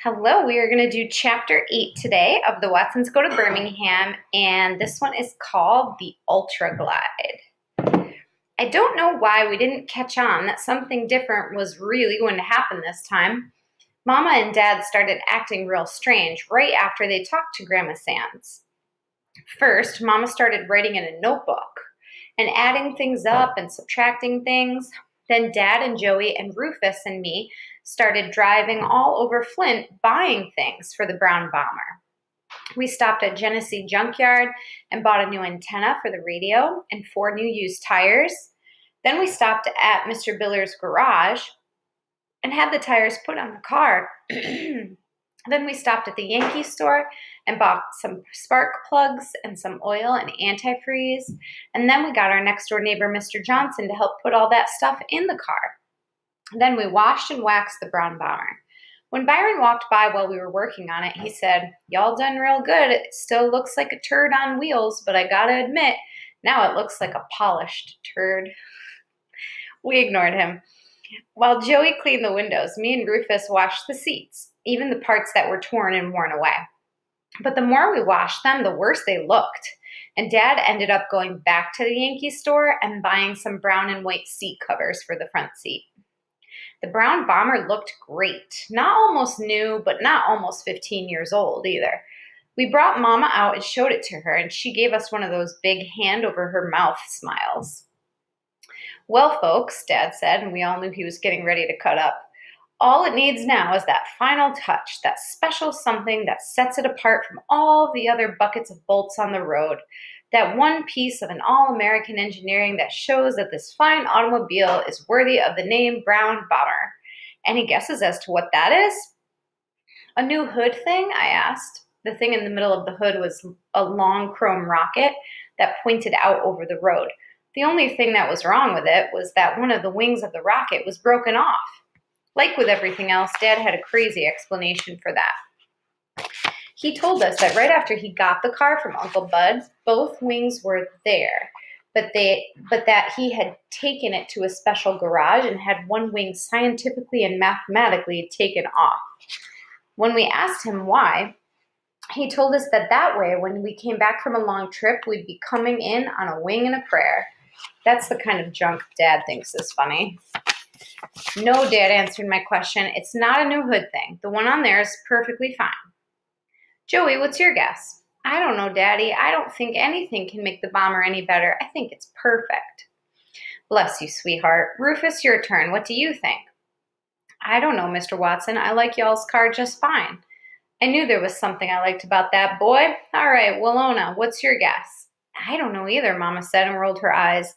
Hello, we are going to do Chapter 8 today of The Watsons Go to Birmingham, and this one is called The Ultra Glide. I don't know why we didn't catch on that something different was really going to happen this time. Mama and Dad started acting real strange right after they talked to Grandma Sands. First, Mama started writing in a notebook and adding things up and subtracting things. Then Dad and Joey and Rufus and me started driving all over Flint buying things for the brown bomber. We stopped at Genesee Junkyard and bought a new antenna for the radio and 4 new used tires. Then we stopped at Mr. Biller's garage and had the tires put on the car. Then we stopped at the Yankee store and bought some spark plugs and some oil and antifreeze. And then we got our next door neighbor, Mr. Johnson, to help put all that stuff in the car. Then we washed and waxed the brown bomber. When Byron walked by while we were working on it, he said, "Y'all done real good. It still looks like a turd on wheels, but I gotta admit, now it looks like a polished turd." We ignored him. While Joey cleaned the windows, me and Rufus washed the seats, even the parts that were torn and worn away. But the more we washed them, the worse they looked. And Dad ended up going back to the Yankee store and buying some brown and white seat covers for the front seat. The brown bomber looked great. Not almost new, but not almost 15 years old either. We brought Mama out and showed it to her, and she gave us one of those big hand over her mouth smiles. "Well, folks," Dad said, and we all knew he was getting ready to cut up. "All it needs now is that final touch, that special something that sets it apart from all the other buckets of bolts on the road. That one piece of an all-American engineering that shows that this fine automobile is worthy of the name Brown Bomber. Any guesses as to what that is?" "A new hood thing?" I asked. The thing in the middle of the hood was a long chrome rocket that pointed out over the road. The only thing that was wrong with it was that one of the wings of the rocket was broken off. Like with everything else, Dad had a crazy explanation for that. He told us that right after he got the car from Uncle Bud, both wings were there, but that he had taken it to a special garage and had one wing scientifically and mathematically taken off. When we asked him why, he told us that way, when we came back from a long trip, we'd be coming in on a wing and a prayer. That's the kind of junk Dad thinks is funny. "No," Dad answered my question. "It's not a new hood thing. The one on there is perfectly fine." "Joey, what's your guess?" "I don't know, Daddy. I don't think anything can make the bomber any better. I think it's perfect." "Bless you, sweetheart. Rufus, your turn. What do you think?" "I don't know, Mr. Watson. I like y'all's car just fine." I knew there was something I liked about that boy. "All right, Willona, what's your guess?" "I don't know either," Mama said and rolled her eyes.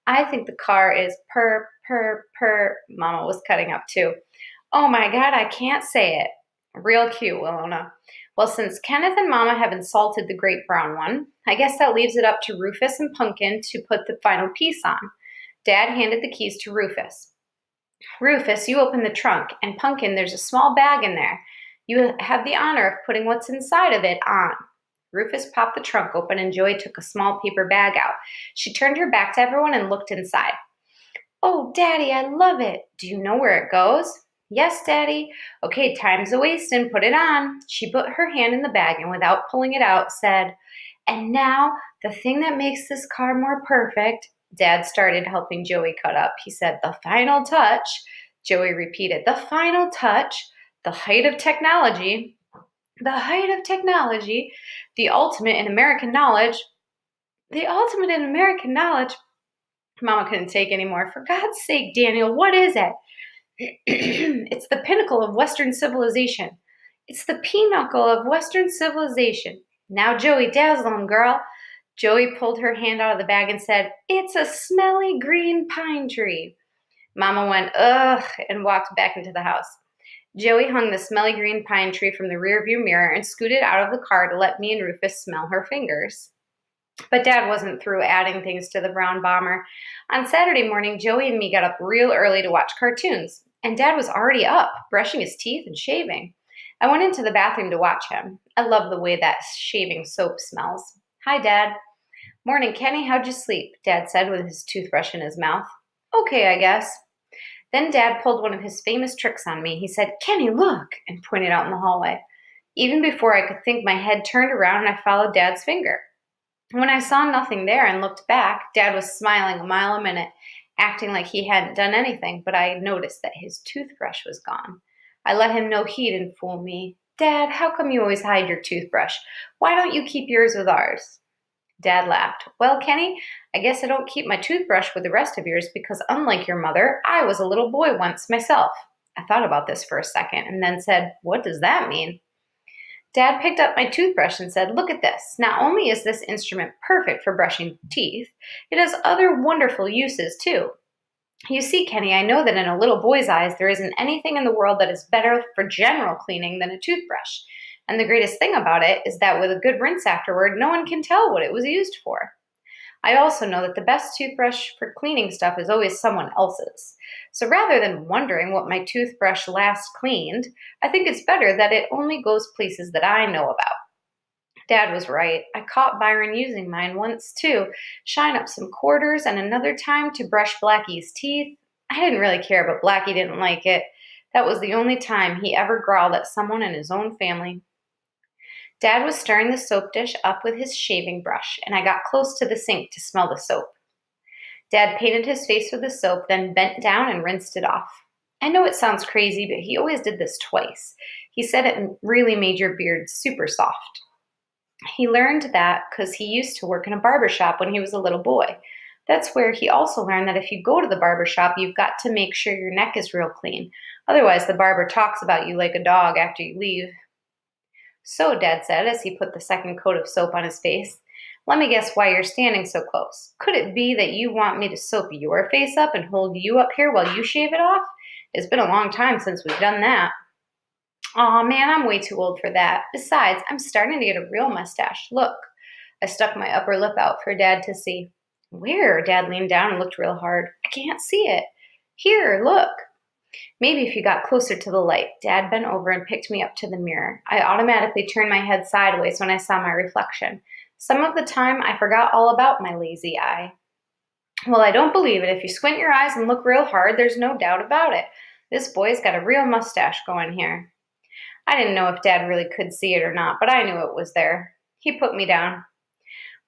"I think the car is purr. Mama was cutting up too. "Oh my God, I can't say it." "Real cute, Willona. Well, since Kenneth and Mama have insulted the great brown one, I guess that leaves it up to Rufus and Pumpkin to put the final piece on." Dad handed the keys to Rufus. "Rufus, you open the trunk, and Pumpkin, there's a small bag in there. You have the honor of putting what's inside of it on." Rufus popped the trunk open, and Joey took a small paper bag out. She turned her back to everyone and looked inside. "Oh, Daddy, I love it. Do you know where it goes?" "Yes, Daddy." "Okay, time's a-wasting. Put it on." She put her hand in the bag and without pulling it out said, "And now, the thing that makes this car more perfect." Dad started helping Joey cut up. He said, "The final touch." Joey repeated, "The final touch. The height of technology. The height of technology. The ultimate in American knowledge." "The ultimate in American knowledge." Mama couldn't take any more. "For God's sake, Daniel, what is it?" "It's the pinnacle of Western civilization." "It's the pinnacle of Western civilization." "Now, Joey, dazzle 'em, girl." Joey pulled her hand out of the bag and said, "It's a smelly green pine tree." Mama went, "Ugh," and walked back into the house. Joey hung the smelly green pine tree from the rearview mirror and scooted out of the car to let me and Rufus smell her fingers. But Dad wasn't through adding things to the brown bomber. On Saturday morning, Joey and me got up real early to watch cartoons, and Dad was already up, brushing his teeth and shaving. I went into the bathroom to watch him. I love the way that shaving soap smells. "Hi, Dad." "Morning, Kenny. How'd you sleep?" Dad said with his toothbrush in his mouth. "Okay, I guess." Then Dad pulled one of his famous tricks on me. He said, "Kenny, look," and pointed out in the hallway. Even before I could think, my head turned around and I followed Dad's finger. When I saw nothing there and looked back, Dad was smiling a mile a minute, acting like he hadn't done anything, but I noticed that his toothbrush was gone. I let him know he didn't fool me. "Dad, how come you always hide your toothbrush? Why don't you keep yours with ours?" Dad laughed. "Well, Kenny, I guess I don't keep my toothbrush with the rest of yours because unlike your mother, I was a little boy once myself." I thought about this for a second and then said, "What does that mean?" Dad picked up my toothbrush and said, "Look at this. Not only is this instrument perfect for brushing teeth, it has other wonderful uses too. You see, Kenny, I know that in a little boy's eyes, there isn't anything in the world that is better for general cleaning than a toothbrush. And the greatest thing about it is that with a good rinse afterward, no one can tell what it was used for. I also know that the best toothbrush for cleaning stuff is always someone else's. So rather than wondering what my toothbrush last cleaned, I think it's better that it only goes places that I know about." Dad was right. I caught Byron using mine once too, shine up some quarters, and another time to brush Blackie's teeth. I didn't really care, but Blackie didn't like it. That was the only time he ever growled at someone in his own family. Dad was stirring the soap dish up with his shaving brush, and I got close to the sink to smell the soap. Dad painted his face with the soap, then bent down and rinsed it off. I know it sounds crazy, but he always did this twice. He said it really made your beard super soft. He learned that because he used to work in a barber shop when he was a little boy. That's where he also learned that if you go to the barber shop, you've got to make sure your neck is real clean. Otherwise, the barber talks about you like a dog after you leave. "So," Dad said as he put the second coat of soap on his face, "let me guess why you're standing so close. Could it be that you want me to soap your face up and hold you up here while you shave it off? It's been a long time since we've done that." "Aw, man, I'm way too old for that. Besides, I'm starting to get a real mustache. Look." I stuck my upper lip out for Dad to see. "Where?" Dad leaned down and looked real hard. "I can't see it." "Here, look." "Maybe if you got closer to the light." Dad bent over and picked me up to the mirror. I automatically turned my head sideways when I saw my reflection. Some of the time, I forgot all about my lazy eye. "Well, I don't believe it. If you squint your eyes and look real hard, there's no doubt about it. This boy's got a real mustache going here." I didn't know if Dad really could see it or not, but I knew it was there. He put me down.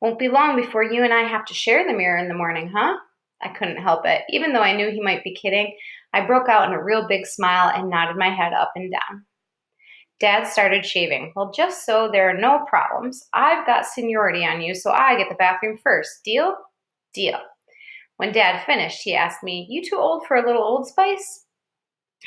"Won't be long before you and I have to share the mirror in the morning, huh?" I couldn't help it. Even though I knew he might be kidding, I broke out in a real big smile and nodded my head up and down. Dad started shaving. "Well, just so there are no problems, I've got seniority on you, so I get the bathroom first. Deal?" "Deal." When Dad finished, he asked me, "You too old for a little Old Spice?"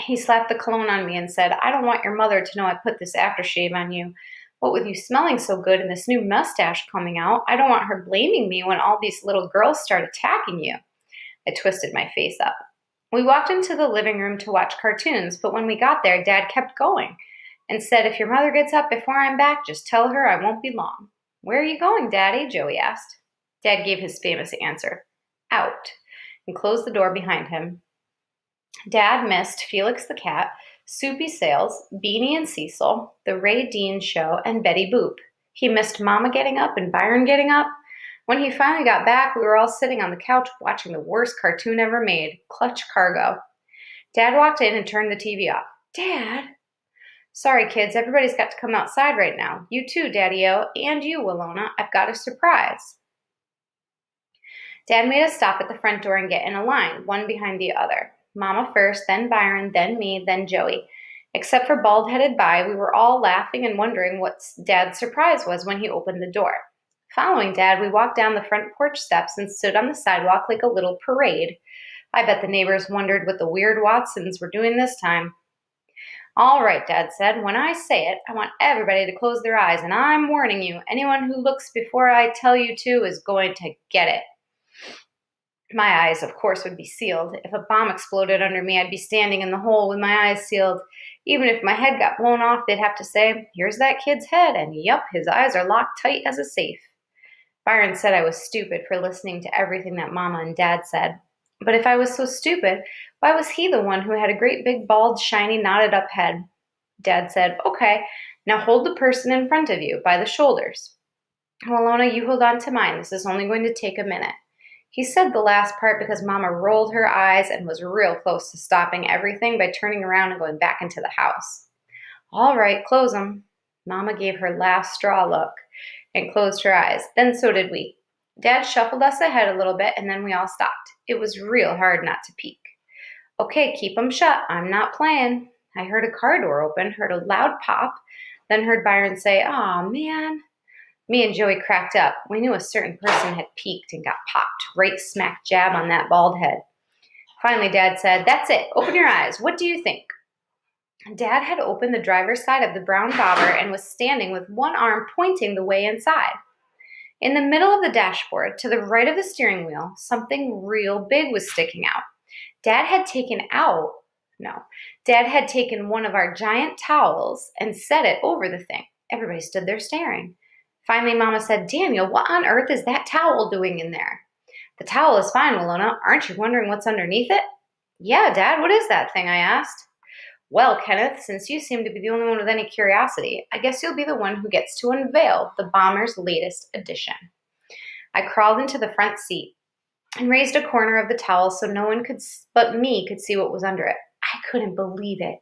He slapped the cologne on me and said, "I don't want your mother to know I put this aftershave on you. What with you smelling so good and this new mustache coming out, I don't want her blaming me when all these little girls start attacking you." I twisted my face up. We walked into the living room to watch cartoons, but when we got there, Dad kept going and said, "If your mother gets up before I'm back, just tell her I won't be long." "Where are you going, Daddy?" Joey asked. Dad gave his famous answer, "Out," and closed the door behind him. Dad missed Felix the Cat, Soupy Sales, Beanie and Cecil, The Ray Dean Show, and Betty Boop. He missed Mama getting up and Byron getting up. When he finally got back, we were all sitting on the couch watching the worst cartoon ever made, Clutch Cargo. Dad walked in and turned the TV off. "Dad?" "Sorry, kids, everybody's got to come outside right now. You too, Daddy-O, and you, Willona. I've got a surprise." Dad made us stop at the front door and get in a line, one behind the other. Mama first, then Byron, then me, then Joey. Except for bald-headed Vi, we were all laughing and wondering what Dad's surprise was when he opened the door. Following Dad, we walked down the front porch steps and stood on the sidewalk like a little parade. I bet the neighbors wondered what the weird Watsons were doing this time. "All right," Dad said. "When I say it, I want everybody to close their eyes, and I'm warning you, anyone who looks before I tell you to is going to get it." My eyes, of course, would be sealed. If a bomb exploded under me, I'd be standing in the hole with my eyes sealed. Even if my head got blown off, they'd have to say, "Here's that kid's head," and yup, his eyes are locked tight as a safe. Byron said I was stupid for listening to everything that Mama and Dad said. But if I was so stupid, why was he the one who had a great big, bald, shiny, knotted up head? Dad said, "Okay, now hold the person in front of you by the shoulders. Willona, you hold on to mine. This is only going to take a minute." He said the last part because Mama rolled her eyes and was real close to stopping everything by turning around and going back into the house. All right, close 'em. Mama gave her last straw look and closed her eyes. Then so did we. Dad shuffled us ahead a little bit, and then we all stopped. It was real hard not to peek. Okay, keep 'em shut. I'm not playing. I heard a car door open, heard a loud pop, then heard Byron say, "Aw, man." Me and Joey cracked up. We knew a certain person had peeked and got popped right smack jab on that bald head. Finally, Dad said, "That's it. Open your eyes. What do you think?" Dad had opened the driver's side of the brown bobber and was standing with one arm pointing the way inside. In the middle of the dashboard, to the right of the steering wheel, something real big was sticking out. Dad had taken one of our giant towels and set it over the thing. Everybody stood there staring. Finally, Mama said, "Daniel, what on earth is that towel doing in there?" "The towel is fine, Willona. Aren't you wondering what's underneath it?" "Yeah, Dad, what is that thing?" I asked. "Well, Kenneth, since you seem to be the only one with any curiosity, I guess you'll be the one who gets to unveil the bomber's latest addition." I crawled into the front seat and raised a corner of the towel so no one but me could see what was under it. I couldn't believe it.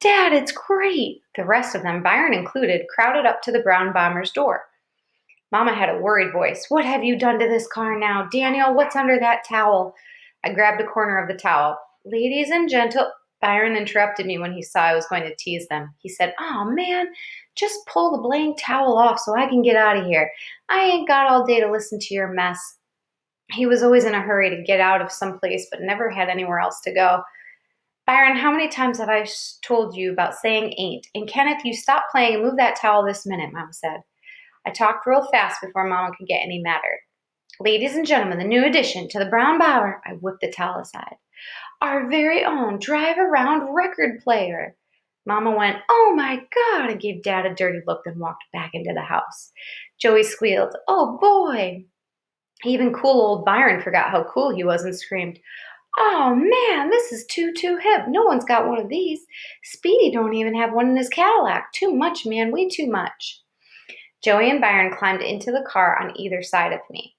"Dad, it's great!" The rest of them, Byron included, crowded up to the brown bomber's door. Mama had a worried voice. "What have you done to this car now? Daniel, what's under that towel?" I grabbed a corner of the towel. "Ladies and Byron interrupted me when he saw I was going to tease them. He said, "Oh, man, just pull the blank towel off so I can get out of here. I ain't got all day to listen to your mess." He was always in a hurry to get out of someplace but never had anywhere else to go. "Byron, how many times have I told you about saying ain't? And Kenneth, you stop playing and move that towel this minute," Mom said. I talked real fast before Mama could get any madder. "Ladies and gentlemen, the new addition to the brown bobber," I whipped the towel aside, "our very own drive-around record player." Mama went, "Oh my God," and gave Dad a dirty look, then walked back into the house. Joey squealed, "Oh boy." Even cool old Byron forgot how cool he was and screamed, "Oh man, this is too hip. No one's got one of these. Speedy don't even have one in his Cadillac. Too much, man, way too much." Joey and Byron climbed into the car on either side of me.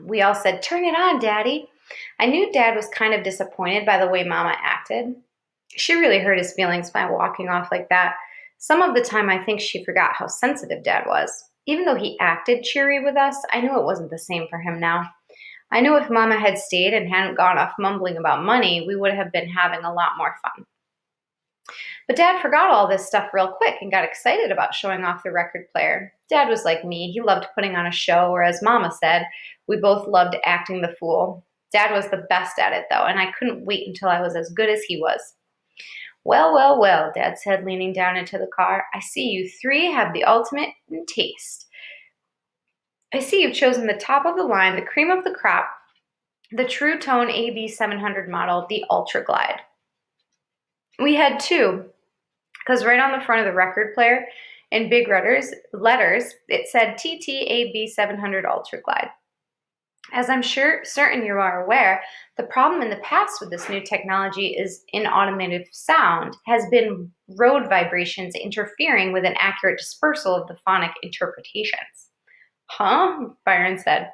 We all said, "Turn it on, Daddy." I knew Dad was kind of disappointed by the way Mama acted. She really hurt his feelings by walking off like that. Some of the time, I think she forgot how sensitive Dad was. Even though he acted cheery with us, I knew it wasn't the same for him now. I knew if Mama had stayed and hadn't gone off mumbling about money, we would have been having a lot more fun. But Dad forgot all this stuff real quick and got excited about showing off the record player. Dad was like me. He loved putting on a show, or as Mama said, we both loved acting the fool. Dad was the best at it, though, and I couldn't wait until I was as good as he was. Well, Dad said, leaning down into the car. "I see you three have the ultimate in taste. I see you've chosen the top of the line, the cream of the crop, the True Tone AB 700 model, the Ultra Glide." We had two, because right on the front of the record player, in big letters, it said TTAB 700 Ultra Glide. As I'm certain you are aware, the problem in the past with this new technology is in automotive sound has been road vibrations interfering with an accurate dispersal of the phonic interpretations. "Huh?" Byron said.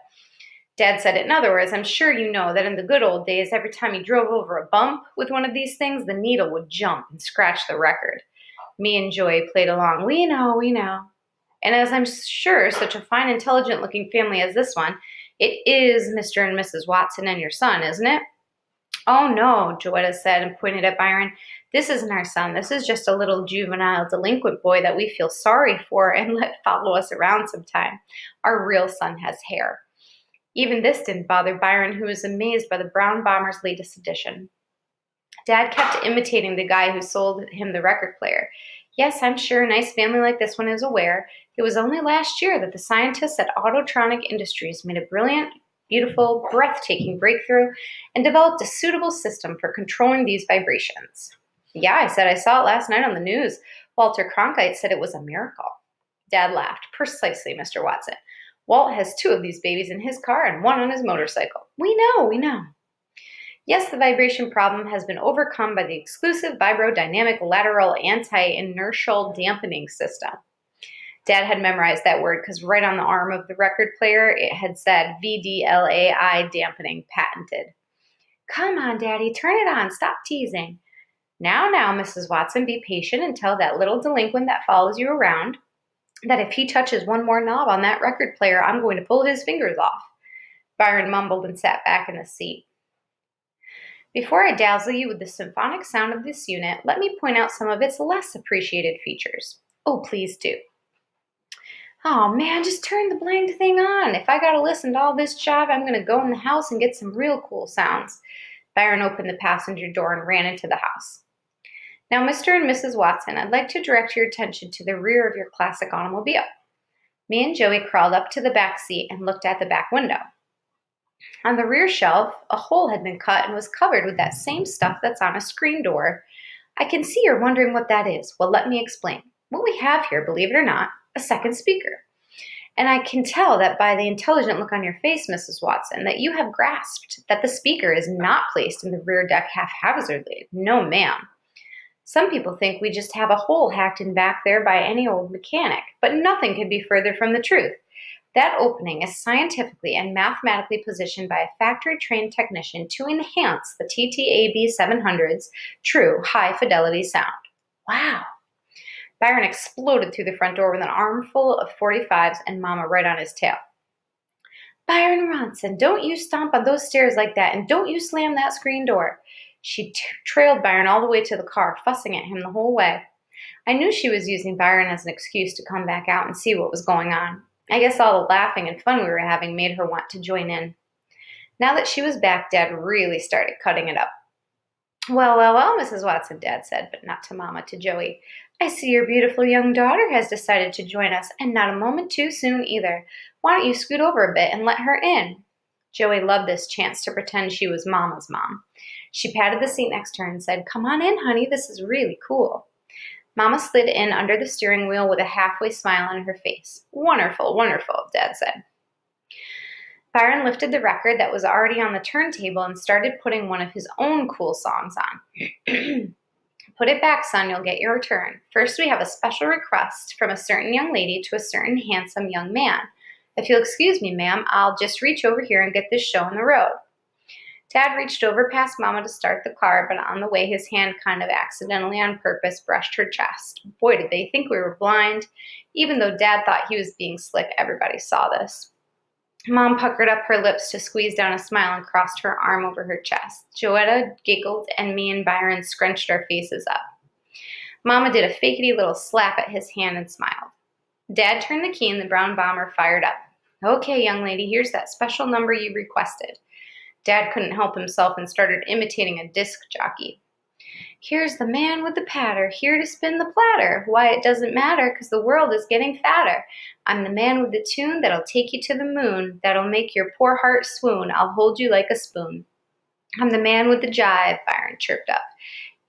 Dad said it in other words. "I'm sure you know that in the good old days, every time you drove over a bump with one of these things, the needle would jump and scratch the record." Me and Joey played along. We know. And as I'm sure such a fine, intelligent-looking family as this one, it is Mr. and Mrs. Watson and your son, isn't it? "Oh, no," Joetta said and pointed at Byron. "This isn't our son. This is just a little juvenile delinquent boy that we feel sorry for and let follow us around sometime. Our real son has hair." Even this didn't bother Byron, who was amazed by the brown bomber's latest addition. Dad kept imitating the guy who sold him the record player. "Yes, I'm sure a nice family like this one is aware. It was only last year that the scientists at Autotronic Industries made a brilliant, beautiful, breathtaking breakthrough and developed a suitable system for controlling these vibrations." "Yeah," I said, "I saw it last night on the news. Walter Cronkite said it was a miracle." Dad laughed. "Precisely, Mr. Watson. Walt has two of these babies in his car and one on his motorcycle." We know. "Yes, the vibration problem has been overcome by the exclusive vibrodynamic lateral anti-inertial dampening system." Dad had memorized that word because right on the arm of the record player, it had said VDLAI dampening patented. Come on, Daddy, turn it on. Stop teasing. Now, Mrs. Watson, be patient and tell that little delinquent that follows you around that if he touches one more knob on that record player, I'm going to pull his fingers off. Byron mumbled and sat back in the seat. Before I dazzle you with the symphonic sound of this unit, let me point out some of its less appreciated features. Oh, please do. Oh man, just turn the blanked thing on. If I gotta listen to all this jive, I'm gonna go in the house and get some real cool sounds. Byron opened the passenger door and ran into the house. Now, Mr. and Mrs. Watson, I'd like to direct your attention to the rear of your classic automobile. Me and Joey crawled up to the back seat and looked at the back window. On the rear shelf, a hole had been cut and was covered with that same stuff that's on a screen door. I can see you're wondering what that is. Well, let me explain. What we have here, believe it or not, a second speaker. And I can tell that by the intelligent look on your face, Mrs. Watson, that you have grasped that the speaker is not placed in the rear deck haphazardly. No, ma'am. Some people think we just have a hole hacked in back there by any old mechanic, but nothing could be further from the truth. That opening is scientifically and mathematically positioned by a factory-trained technician to enhance the TTAB 700's true high-fidelity sound. Wow. Byron exploded through the front door with an armful of 45s and Mama right on his tail. Byron Ronson, don't you stomp on those stairs like that, and don't you slam that screen door. She trailed Byron all the way to the car, fussing at him the whole way. I knew she was using Byron as an excuse to come back out and see what was going on. I guess all the laughing and fun we were having made her want to join in. Now that she was back, Dad really started cutting it up. Well, Mrs. Watson, Dad said, but not to Mama, to Joey. I see your beautiful young daughter has decided to join us, and not a moment too soon either. Why don't you scoot over a bit and let her in? Joey loved this chance to pretend she was Mama's mom. She patted the seat next to her and said, Come on in, honey, this is really cool. Mama slid in under the steering wheel with a halfway smile on her face. Wonderful, wonderful, Dad said. Byron lifted the record that was already on the turntable and started putting one of his own cool songs on. Put it back, son, you'll get your turn. First, we have a special request from a certain young lady to a certain handsome young man. If you'll excuse me, ma'am, I'll just reach over here and get this show on the road. Dad reached over past Mama to start the car, but on the way his hand kind of accidentally on purpose brushed her chest. Boy, did they think we were blind. Even though Dad thought he was being slick, everybody saw this. Mom puckered up her lips to squeeze down a smile and crossed her arm over her chest. Joetta giggled, and me and Byron scrunched our faces up. Mama did a fakety little slap at his hand and smiled. Dad turned the key and the brown bomber fired up. Okay, young lady, here's that special number you requested. Dad couldn't help himself and started imitating a disc jockey. Here's the man with the patter, here to spin the platter. Why, it doesn't matter, 'cause the world is getting fatter. I'm the man with the tune that'll take you to the moon, that'll make your poor heart swoon. I'll hold you like a spoon. I'm the man with the jive, Byron chirped up.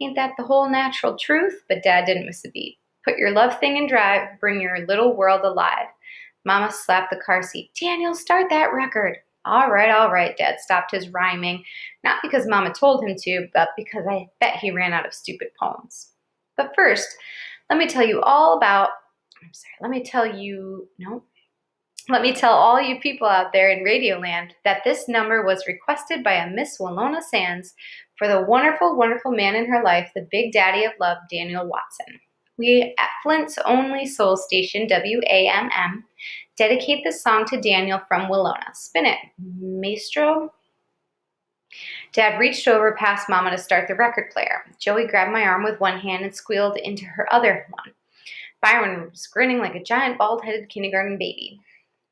Ain't that the whole natural truth? But Dad didn't miss a beat. Put your love thing in drive, bring your little world alive. Mama slapped the car seat. Daniel, start that record. All right, Dad stopped his rhyming, not because Mama told him to, but because I bet he ran out of stupid poems. But first, let me tell all you people out there in Radioland that this number was requested by a Miss Walona Sands for the wonderful, wonderful man in her life, the big daddy of love, Daniel Watson. We at Flint's only soul station, WAMM, dedicate this song to Daniel from Walona. Spin it, maestro. Dad reached over past Mama to start the record player. Joey grabbed my arm with one hand and squealed into her other one. Byron was grinning like a giant bald-headed kindergarten baby.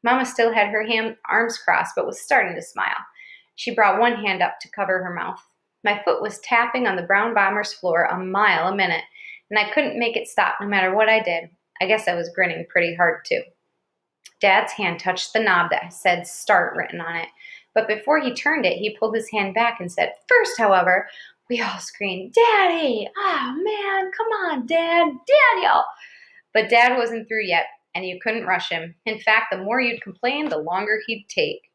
Mama still had her arms crossed but was starting to smile. She brought one hand up to cover her mouth. My foot was tapping on the brown bomber's floor a mile a minute, and I couldn't make it stop no matter what I did. I guess I was grinning pretty hard too. Dad's hand touched the knob that said start written on it, but before he turned it, he pulled his hand back and said, first, however, we all screamed, Daddy! Oh man, come on, Dad, Daniel! But Dad wasn't through yet, and you couldn't rush him. In fact, the more you'd complain, the longer he'd take.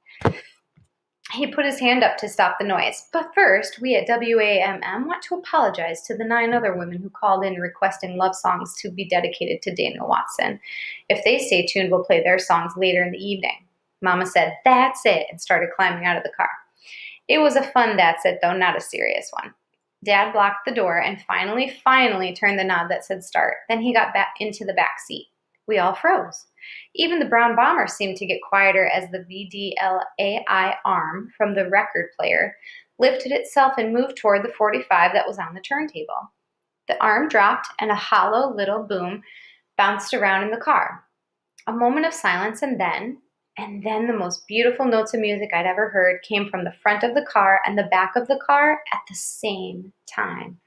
He put his hand up to stop the noise. But first, we at WAMM want to apologize to the 9 other women who called in requesting love songs to be dedicated to Daniel Watson. If they stay tuned, we'll play their songs later in the evening. Mama said, "That's it," and started climbing out of the car. It was a fun "that's it," though, not a serious one. Dad blocked the door and finally turned the knob that said start. Then he got back into the back seat. We all froze. Even the brown bomber seemed to get quieter as the VDLAI arm from the record player lifted itself and moved toward the 45 that was on the turntable. The arm dropped and a hollow little boom bounced around in the car. A moment of silence and then the most beautiful notes of music I'd ever heard came from the front of the car and the back of the car at the same time.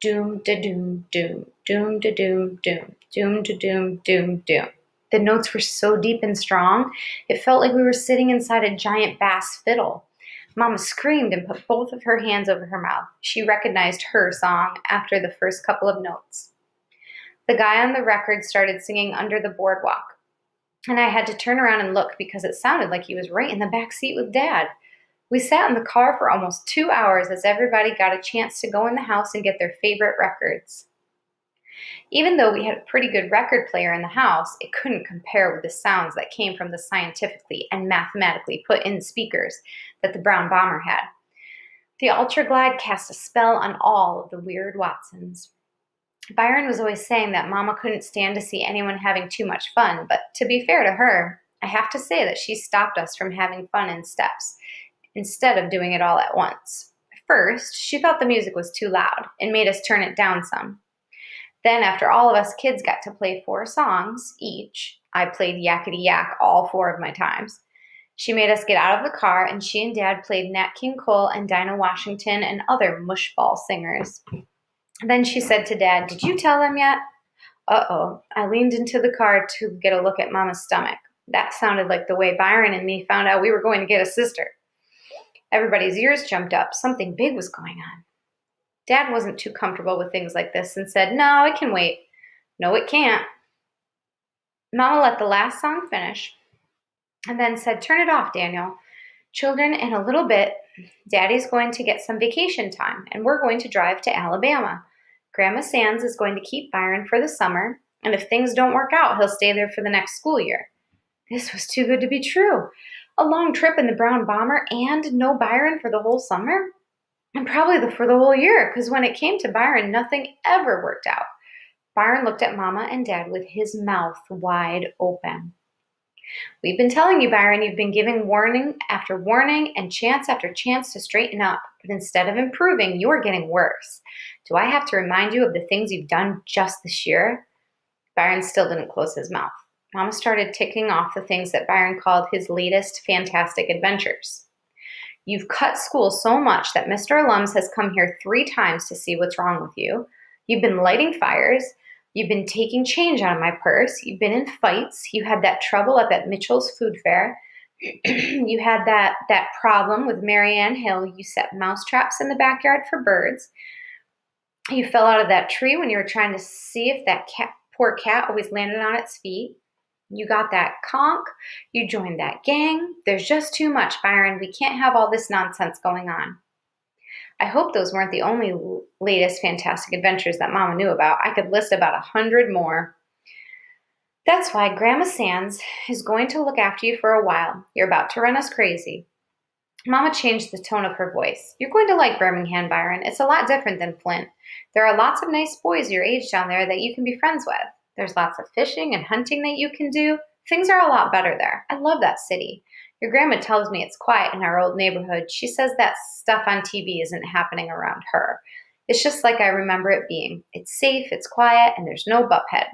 Doom-da-doom, doom, doom-da-doom, doom, doom-da-doom, doom, doom. The notes were so deep and strong, it felt like we were sitting inside a giant bass fiddle. Mama screamed and put both of her hands over her mouth. She recognized her song after the first couple of notes. The guy on the record started singing Under the Boardwalk, and I had to turn around and look because it sounded like he was right in the back seat with Dad. We sat in the car for almost 2 hours as everybody got a chance to go in the house and get their favorite records. Even though we had a pretty good record player in the house, it couldn't compare with the sounds that came from the scientifically and mathematically put-in speakers that the brown bomber had. The Ultra Glide cast a spell on all of the weird Watsons. Byron was always saying that Mama couldn't stand to see anyone having too much fun, but to be fair to her, I have to say that she stopped us from having fun in steps, instead of doing it all at once. First, she thought the music was too loud and made us turn it down some. Then, after all of us kids got to play 4 songs each, I played Yakety Yak all 4 of my times. She made us get out of the car, and she and Dad played Nat King Cole and Dinah Washington and other mushball singers. Then she said to Dad, "Did you tell them yet?" Uh-oh. I leaned into the car to get a look at Mama's stomach. That sounded like the way Byron and me found out we were going to get a sister. Everybody's ears jumped up. Something big was going on. Dad wasn't too comfortable with things like this and said, "No, it can wait." "No, it can't." Mama let the last song finish and then said, "Turn it off, Daniel. Children, in a little bit, Daddy's going to get some vacation time, and we're going to drive to Alabama. Grandma Sands is going to keep Byron for the summer, and if things don't work out, he'll stay there for the next school year." This was too good to be true. A long trip in the brown bomber and no Byron for the whole summer? And probably for the whole year, because when it came to Byron, nothing ever worked out. Byron looked at Mama and Dad with his mouth wide open. "We've been telling you, Byron, you've been giving warning after warning and chance after chance to straighten up, but instead of improving, you're getting worse. Do I have to remind you of the things you've done just this year?" Byron still didn't close his mouth. Mama started ticking off the things that Byron called his latest fantastic adventures. "You've cut school so much that Mr. Alums has come here 3 times to see what's wrong with you. You've been lighting fires. You've been taking change out of my purse. You've been in fights. You had that trouble up at Mitchell's food fair. You had that problem with Marianne Hill. You set mouse traps in the backyard for birds. You fell out of that tree when you were trying to see if that poor cat always landed on its feet. You got that conch. You joined that gang. There's just too much, Byron. We can't have all this nonsense going on." I hope those weren't the only latest fantastic adventures that Mama knew about. I could list about 100 more. "That's why Grandma Sands is going to look after you for a while. You're about to run us crazy." Mama changed the tone of her voice. "You're going to like Birmingham, Byron. It's a lot different than Flint. There are lots of nice boys your age down there that you can be friends with. There's lots of fishing and hunting that you can do. Things are a lot better there. I love that city. Your grandma tells me it's quiet in our old neighborhood. She says that stuff on TV isn't happening around her. It's just like I remember it being. It's safe, it's quiet, and there's no buphead."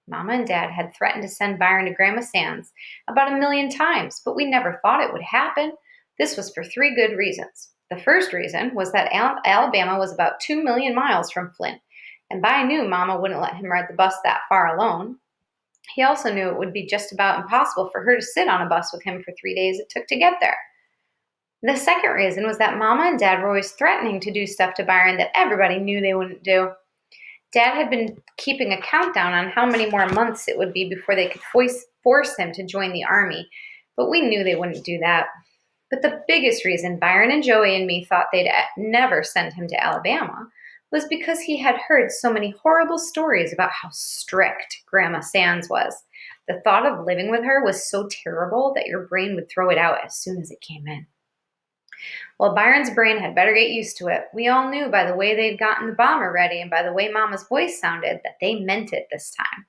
Mama and Dad had threatened to send Byron to Grandma Sands about 1,000,000 times, but we never thought it would happen. This was for 3 good reasons. The first reason was that Alabama was about 2 million miles from Flint, and By knew Mama wouldn't let him ride the bus that far alone. He also knew it would be just about impossible for her to sit on a bus with him for 3 days it took to get there. The second reason was that Mama and Dad were always threatening to do stuff to Byron that everybody knew they wouldn't do. Dad had been keeping a countdown on how many more months it would be before they could force him to join the army, but we knew they wouldn't do that. But the biggest reason Byron and Joey and me thought they'd never send him to Alabama was because he had heard so many horrible stories about how strict Grandma Sands was. The thought of living with her was so terrible that your brain would throw it out as soon as it came in. Well, Byron's brain had better get used to it. We all knew by the way they'd gotten the bomber ready and by the way Mama's voice sounded that they meant it this time.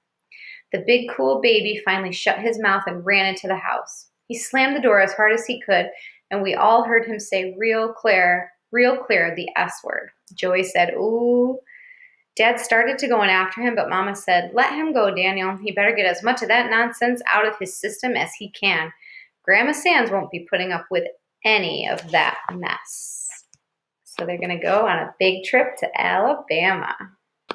The big, cool baby finally shut his mouth and ran into the house. He slammed the door as hard as he could, and we all heard him say real clear, the S word. Joey said, ooh. Dad started to go in after him, but Mama said, let him go, Daniel. He better get as much of that nonsense out of his system as he can. Grandma Sands won't be putting up with any of that mess. So they're going to go on a big trip to Alabama.